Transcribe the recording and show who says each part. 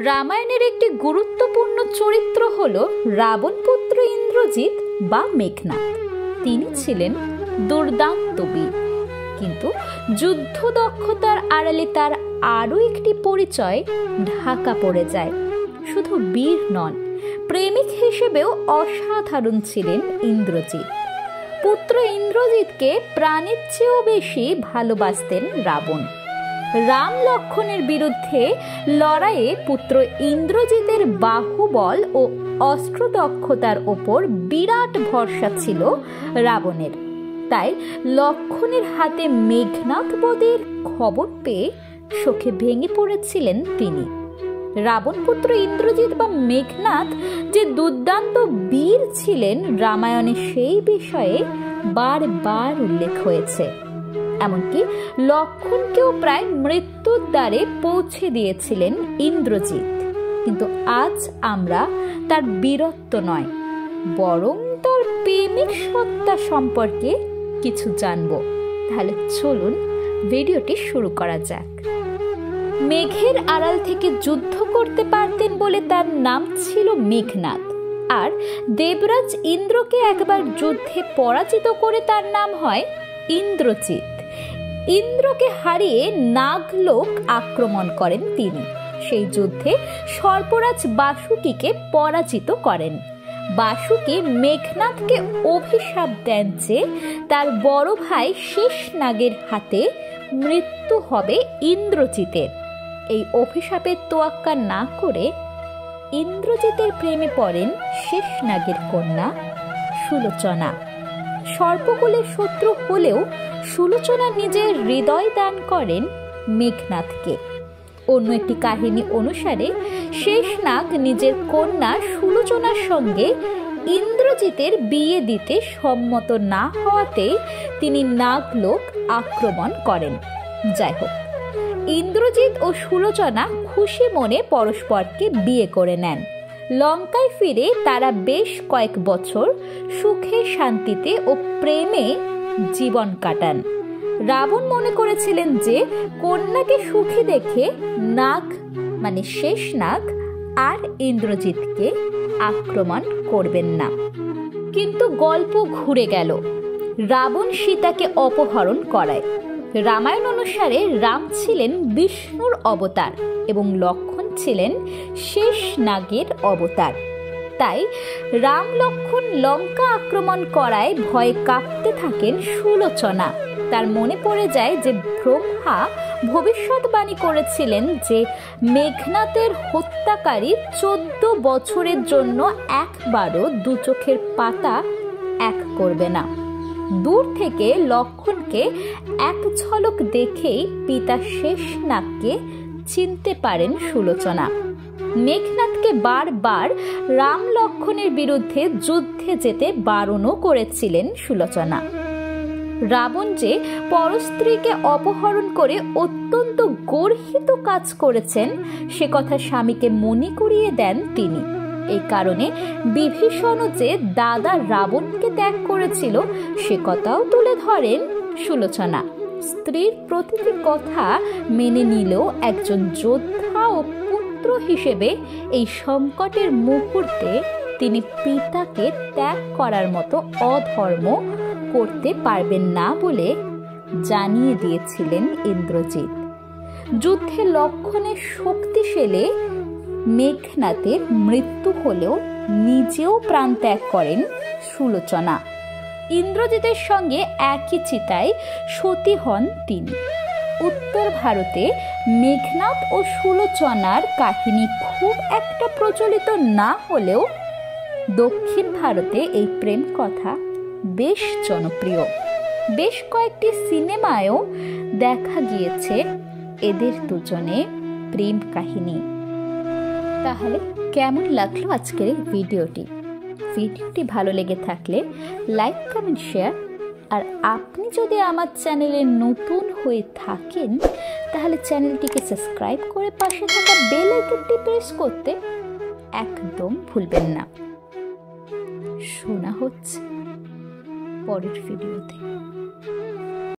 Speaker 1: রামায়ণের একটি গুরুত্বপূর্ণ চরিত্র হল রাবণ পুত্র ইন্দ্রজিৎ বা মেঘনাদ। তিনি ছিলেন দুর্দান্ত বীর, কিন্তু যুদ্ধ দক্ষতার আড়ালে তার আরও একটি পরিচয় ঢাকা পড়ে যায়। শুধু বীর নন, প্রেমিক হিসেবেও অসাধারণ ছিলেন ইন্দ্রজিৎ। পুত্র ইন্দ্রজিৎকে প্রাণের চেয়েও বেশি ভালোবাসতেন রাবণ। রাম লক্ষ্মণের বিরুদ্ধে লড়াইয়ে পুত্র ইন্দ্রজিতের বাহুবল ও অস্ত্র দক্ষতার ওপর বিরাট ভরসা ছিল রাবণের। তাই লক্ষ্মণের হাতে মেঘনাদ বধের খবর পেয়ে শোকে ভেঙে পড়েছিলেন তিনি। রাবণ পুত্র ইন্দ্রজিৎ বা মেঘনাদ যে দুর্দান্ত বীর ছিলেন, রামায়ণে সেই বিষয়ে বারবার উল্লেখ হয়েছে। এমনকি লক্ষ্মণকেও প্রায় মৃত্যুর দ্বারে পৌঁছে দিয়েছিলেন ইন্দ্রজিৎ। কিন্তু আজ আমরা তার বীরত্ব নয়, বরং তার প্রেমিক সত্তা সম্পর্কে কিছু জানব। তাহলে চলুন ভিডিওটি শুরু করা যাক। মেঘের আড়াল থেকে যুদ্ধ করতে পারতেন বলে তার নাম ছিল মেঘনাদ, আর দেবরাজ ইন্দ্রকে একবার যুদ্ধে পরাজিত করে তার নাম হয় ইন্দ্রজিৎ। ইন্দ্রকে হারিয়ে নাগলোক আক্রমণ করেন তিনি। সেই যুদ্ধে সর্পরাজ বাসুকীকে পরাজিত করেন। বাসুকী মেঘনাদকে অভিশাপ দেন যে তার বড় ভাই শেষনাগের হাতে মৃত্যু হবে ইন্দ্রজিতের। এই অভিশাপের তোয়াক্কা না করে ইন্দ্রজিতের প্রেমে পড়েন শেষনাগের কন্যা সুলোচনা। সর্পকুলের শত্রু হলেও সুলোচনা নিজের হৃদয় দান করেন মেঘনাদকে। অন্য একটি কাহিনী অনুসারে শেষনাগ নিজের কন্যা সুলোচনার সঙ্গে ইন্দ্রজিতের বিয়ে দিতে সম্মত না হওয়াতে তিনি নাগলোক আক্রমণ করেন। যাই হোক, ইন্দ্রজিৎ ও সুলোচনা খুশি মনে পরস্পরকে বিয়ে করে নেন। লঙ্কায় ফিরে তারা বেশ কয়েক বছর সুখে শান্তিতে ও প্রেমে জীবন কাটান। রাবণ মনে করেছিলেন যে কন্যাকে সুখী দেখে নাগ মানে শেষনাগ আর ইন্দ্রজিৎকে আক্রমণ করবেন না। কিন্তু গল্প ঘুরে গেল। রাবণ সীতাকে অপহরণ করায়। রামায়ণ অনুসারে রাম ছিলেন বিষ্ণুর অবতার এবং লক্ষ্মণ ছিলেন শেষনাগের অবতার। তাই রাম লক্ষ্মণ লঙ্কা আক্রমণ করায় ভয়ে কাঁপতে থাকেন সুলোচনা। তার মনে পড়ে যায় যে ব্রহ্মা ভবিষ্যৎবাণী করেছিলেন যে মেঘনাদের হত্যাকারী 14 বছরের জন্য একবারও দু চোখের পাতা এক করবে না। দূর থেকে লক্ষ্মণকে এক ঝলক দেখেই পিতা শেষনাগকে চিনতে পারেন সুলোচনা। মেঘনাদকে বারবার রাম লক্ষ্মণের বিরুদ্ধে যুদ্ধে যেতে বারণও করেছিলেন সুলোচনা। রাবণ যে পরস্ত্রীকে অপহরণ করে অত্যন্ত গর্হিত কাজ করেছেন সে কথা স্বামীকে মনে করিয়ে দেন তিনি। এই কারণে বিভীষণও যে দাদা রাবণকে ত্যাগ করেছিল সে কথাও তুলে ধরেন সুলোচনা। স্ত্রীর প্রতিটি কথা মেনে নিলেও একজন যোদ্ধা ও পুত্র হিসেবে এই সংকটের মুহূর্তে তিনি পিতাকে ত্যাগ করার মতো অধর্ম করতে পারবেন না বলে জানিয়ে দিয়েছিলেন ইন্দ্রজিৎ। যুদ্ধে লক্ষ্মণের শক্তিশালী মেঘনাদের মৃত্যু হলেও নিজেও প্রাণ ত্যাগ করেন সুলোচনা। ইন্দ্রজিতের সঙ্গে একই চিতায় সতী হন তিনি। উত্তর ভারতে মেঘনাদ ও সুলোচনার কাহিনী খুব একটা প্রচলিত না হলেও দক্ষিণ ভারতে এই প্রেম কথা বেশ জনপ্রিয়। বেশ কয়েকটি সিনেমায়ও দেখা গিয়েছে এদের দুজনে প্রেম কাহিনী। তাহলে কেমন লাগলো আজকের এই ভিডিওটি? ভিডিওটি ভালো লেগে থাকলে লাইক, কমেন্ট, শেয়ার। আর আপনি যদি আমার চ্যানেলে নতুন হয়ে থাকেন তাহলে চ্যানেলটিকে সাবস্ক্রাইব করে পাশে থাকা বেল আইকনটি প্রেস করতে একদম ভুলবেন না। শোনা হচ্ছে পরের ভিডিওতে।